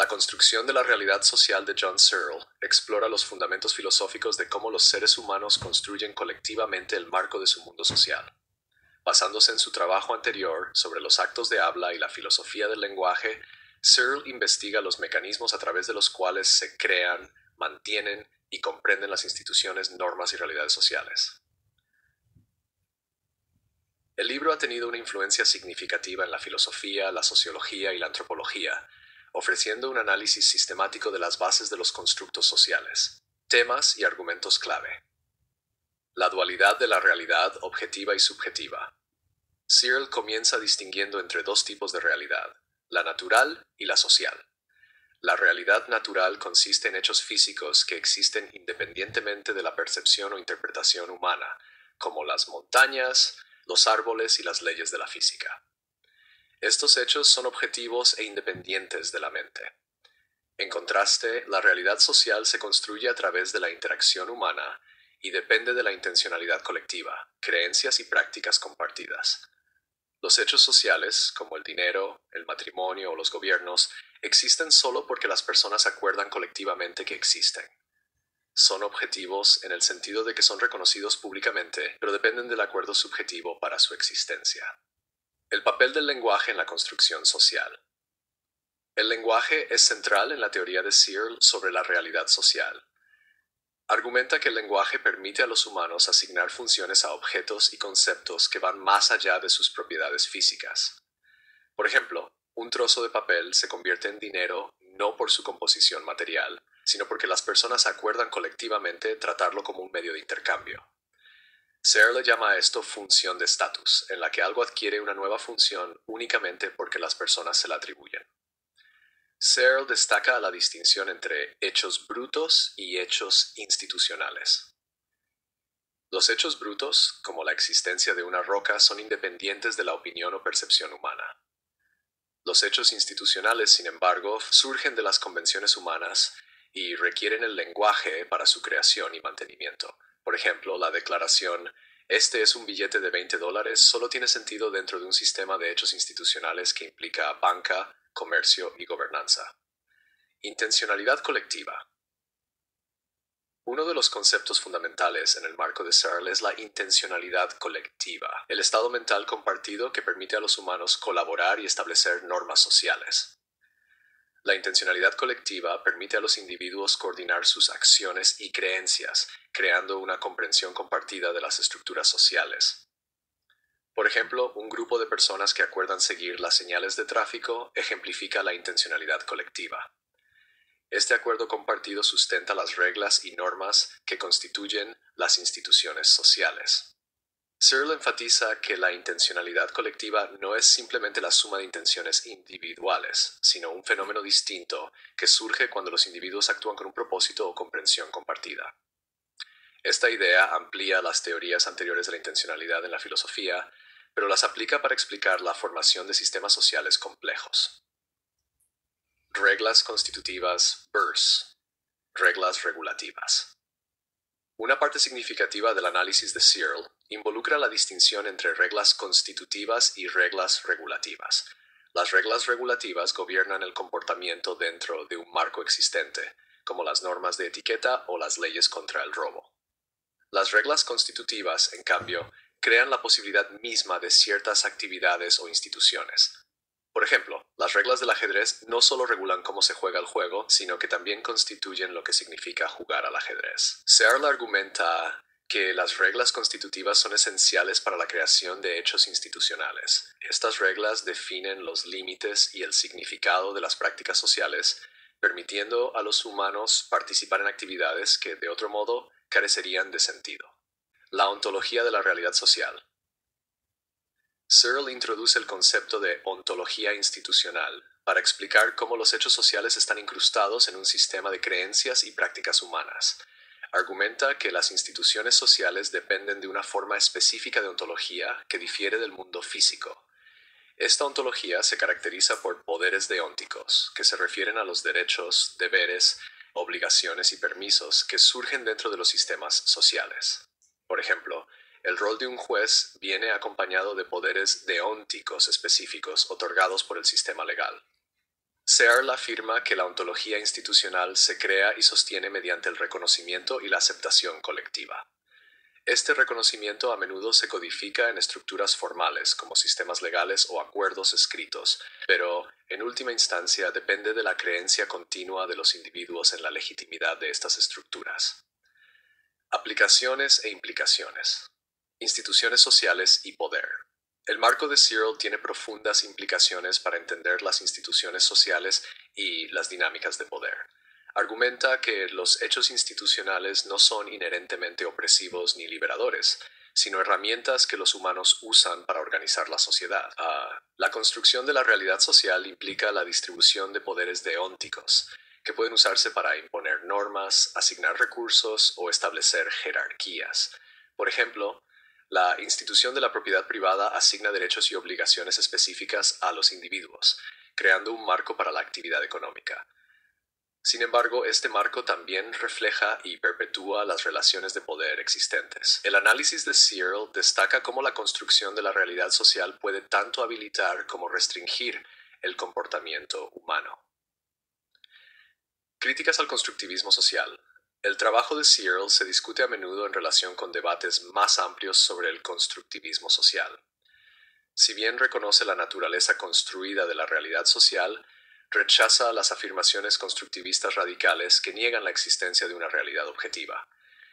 La construcción de la realidad social de John Searle explora los fundamentos filosóficos de cómo los seres humanos construyen colectivamente el marco de su mundo social. Basándose en su trabajo anterior sobre los actos de habla y la filosofía del lenguaje, Searle investiga los mecanismos a través de los cuales se crean, mantienen y comprenden las instituciones, normas y realidades sociales. El libro ha tenido una influencia significativa en la filosofía, la sociología y la antropología, ofreciendo un análisis sistemático de las bases de los constructos sociales, temas y argumentos clave. La dualidad de la realidad objetiva y subjetiva. Searle comienza distinguiendo entre dos tipos de realidad, la natural y la social. La realidad natural consiste en hechos físicos que existen independientemente de la percepción o interpretación humana, como las montañas, los árboles y las leyes de la física. Estos hechos son objetivos e independientes de la mente. En contraste, la realidad social se construye a través de la interacción humana y depende de la intencionalidad colectiva, creencias y prácticas compartidas. Los hechos sociales, como el dinero, el matrimonio o los gobiernos, existen solo porque las personas acuerdan colectivamente que existen. Son objetivos en el sentido de que son reconocidos públicamente, pero dependen del acuerdo subjetivo para su existencia. El papel del lenguaje en la construcción social. El lenguaje es central en la teoría de Searle sobre la realidad social. Argumenta que el lenguaje permite a los humanos asignar funciones a objetos y conceptos que van más allá de sus propiedades físicas. Por ejemplo, un trozo de papel se convierte en dinero no por su composición material, sino porque las personas acuerdan colectivamente tratarlo como un medio de intercambio. Searle llama a esto función de estatus, en la que algo adquiere una nueva función únicamente porque las personas se la atribuyen. Searle destaca la distinción entre hechos brutos y hechos institucionales. Los hechos brutos, como la existencia de una roca, son independientes de la opinión o percepción humana. Los hechos institucionales, sin embargo, surgen de las convenciones humanas y requieren el lenguaje para su creación y mantenimiento. Por ejemplo, la declaración "Este es un billete de $20" solo tiene sentido dentro de un sistema de hechos institucionales que implica banca, comercio y gobernanza. Intencionalidad colectiva. Uno de los conceptos fundamentales en el marco de Searle es la intencionalidad colectiva, el estado mental compartido que permite a los humanos colaborar y establecer normas sociales. La intencionalidad colectiva permite a los individuos coordinar sus acciones y creencias, creando una comprensión compartida de las estructuras sociales. Por ejemplo, un grupo de personas que acuerdan seguir las señales de tráfico ejemplifica la intencionalidad colectiva. Este acuerdo compartido sustenta las reglas y normas que constituyen las instituciones sociales. Searle enfatiza que la intencionalidad colectiva no es simplemente la suma de intenciones individuales, sino un fenómeno distinto que surge cuando los individuos actúan con un propósito o comprensión compartida. Esta idea amplía las teorías anteriores de la intencionalidad en la filosofía, pero las aplica para explicar la formación de sistemas sociales complejos. Reglas constitutivas versus reglas regulativas. Una parte significativa del análisis de Searle involucra la distinción entre reglas constitutivas y reglas regulativas. Las reglas regulativas gobiernan el comportamiento dentro de un marco existente, como las normas de etiqueta o las leyes contra el robo. Las reglas constitutivas, en cambio, crean la posibilidad misma de ciertas actividades o instituciones. Por ejemplo, las reglas del ajedrez no solo regulan cómo se juega el juego, sino que también constituyen lo que significa jugar al ajedrez. Searle argumenta que las reglas constitutivas son esenciales para la creación de hechos institucionales. Estas reglas definen los límites y el significado de las prácticas sociales, permitiendo a los humanos participar en actividades que, de otro modo, carecerían de sentido. La ontología de la realidad social. Searle introduce el concepto de ontología institucional para explicar cómo los hechos sociales están incrustados en un sistema de creencias y prácticas humanas. Argumenta que las instituciones sociales dependen de una forma específica de ontología que difiere del mundo físico. Esta ontología se caracteriza por poderes deónticos, que se refieren a los derechos, deberes, obligaciones y permisos que surgen dentro de los sistemas sociales. Por ejemplo, el rol de un juez viene acompañado de poderes deónticos específicos otorgados por el sistema legal. Searle afirma que la ontología institucional se crea y sostiene mediante el reconocimiento y la aceptación colectiva. Este reconocimiento a menudo se codifica en estructuras formales, como sistemas legales o acuerdos escritos, pero, en última instancia, depende de la creencia continua de los individuos en la legitimidad de estas estructuras. Aplicaciones e implicaciones. Instituciones sociales y poder. El marco de Searle tiene profundas implicaciones para entender las instituciones sociales y las dinámicas de poder. Argumenta que los hechos institucionales no son inherentemente opresivos ni liberadores, sino herramientas que los humanos usan para organizar la sociedad. La construcción de la realidad social implica la distribución de poderes deónticos, que pueden usarse para imponer normas, asignar recursos o establecer jerarquías. Por ejemplo, la institución de la propiedad privada asigna derechos y obligaciones específicas a los individuos, creando un marco para la actividad económica. Sin embargo, este marco también refleja y perpetúa las relaciones de poder existentes. El análisis de Searle destaca cómo la construcción de la realidad social puede tanto habilitar como restringir el comportamiento humano. Críticas al constructivismo social. El trabajo de Searle se discute a menudo en relación con debates más amplios sobre el constructivismo social. Si bien reconoce la naturaleza construida de la realidad social, rechaza las afirmaciones constructivistas radicales que niegan la existencia de una realidad objetiva.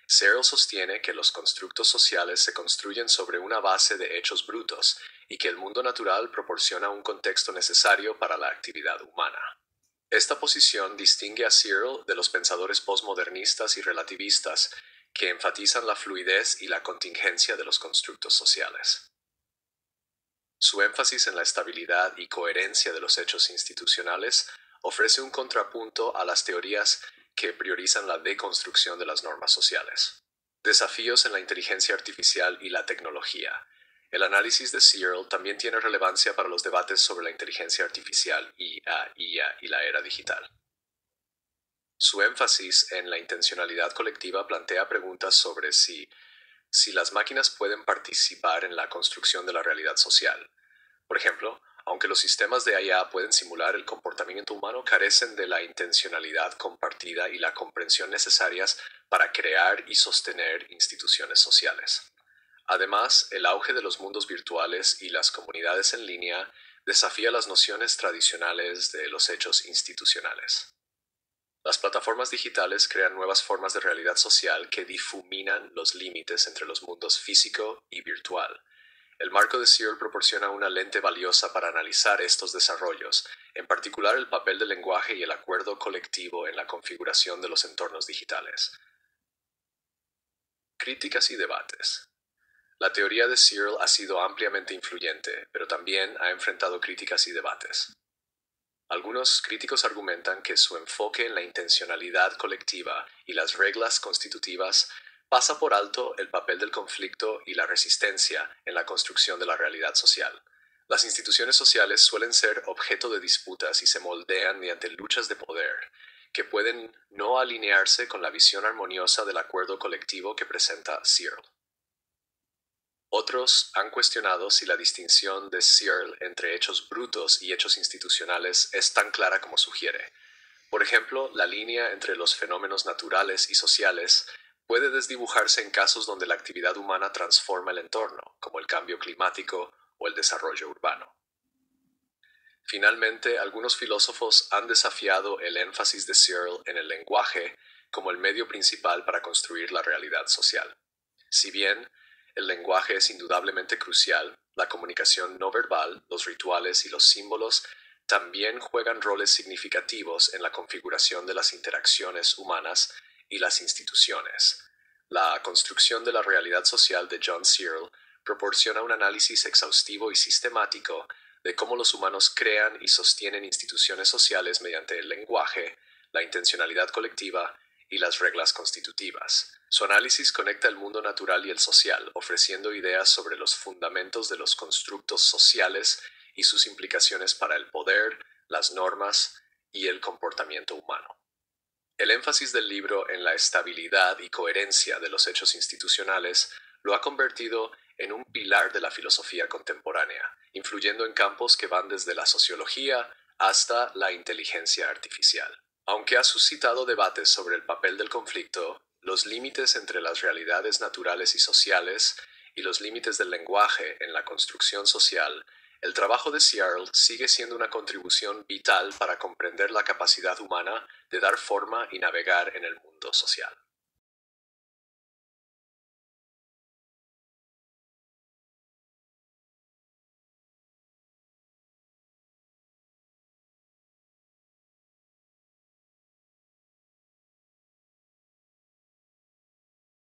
Searle sostiene que los constructos sociales se construyen sobre una base de hechos brutos y que el mundo natural proporciona un contexto necesario para la actividad humana. Esta posición distingue a Searle de los pensadores postmodernistas y relativistas que enfatizan la fluidez y la contingencia de los constructos sociales. Su énfasis en la estabilidad y coherencia de los hechos institucionales ofrece un contrapunto a las teorías que priorizan la deconstrucción de las normas sociales. Desafíos en la inteligencia artificial y la tecnología. El análisis de Searle también tiene relevancia para los debates sobre la inteligencia artificial, IA y la era digital. Su énfasis en la intencionalidad colectiva plantea preguntas sobre si las máquinas pueden participar en la construcción de la realidad social. Por ejemplo, aunque los sistemas de IA pueden simular el comportamiento humano, carecen de la intencionalidad compartida y la comprensión necesarias para crear y sostener instituciones sociales. Además, el auge de los mundos virtuales y las comunidades en línea desafía las nociones tradicionales de los hechos institucionales. Las plataformas digitales crean nuevas formas de realidad social que difuminan los límites entre los mundos físico y virtual. El marco de Searle proporciona una lente valiosa para analizar estos desarrollos, en particular el papel del lenguaje y el acuerdo colectivo en la configuración de los entornos digitales. Críticas y debates. La teoría de Searle ha sido ampliamente influyente, pero también ha enfrentado críticas y debates. Algunos críticos argumentan que su enfoque en la intencionalidad colectiva y las reglas constitutivas pasa por alto el papel del conflicto y la resistencia en la construcción de la realidad social. Las instituciones sociales suelen ser objeto de disputas y se moldean mediante luchas de poder, que pueden no alinearse con la visión armoniosa del acuerdo colectivo que presenta Searle. Otros han cuestionado si la distinción de Searle entre hechos brutos y hechos institucionales es tan clara como sugiere. Por ejemplo, la línea entre los fenómenos naturales y sociales puede desdibujarse en casos donde la actividad humana transforma el entorno, como el cambio climático o el desarrollo urbano. Finalmente, algunos filósofos han desafiado el énfasis de Searle en el lenguaje como el medio principal para construir la realidad social. Si bien el lenguaje es indudablemente crucial, la comunicación no verbal, los rituales y los símbolos también juegan roles significativos en la configuración de las interacciones humanas y las instituciones. La construcción de la realidad social de John Searle proporciona un análisis exhaustivo y sistemático de cómo los humanos crean y sostienen instituciones sociales mediante el lenguaje, la intencionalidad colectiva y las reglas constitutivas. Su análisis conecta el mundo natural y el social, ofreciendo ideas sobre los fundamentos de los constructos sociales y sus implicaciones para el poder, las normas y el comportamiento humano. El énfasis del libro en la estabilidad y coherencia de los hechos institucionales lo ha convertido en un pilar de la filosofía contemporánea, influyendo en campos que van desde la sociología hasta la inteligencia artificial. Aunque ha suscitado debates sobre el papel del conflicto, los límites entre las realidades naturales y sociales, y los límites del lenguaje en la construcción social, el trabajo de Searle sigue siendo una contribución vital para comprender la capacidad humana de dar forma y navegar en el mundo social.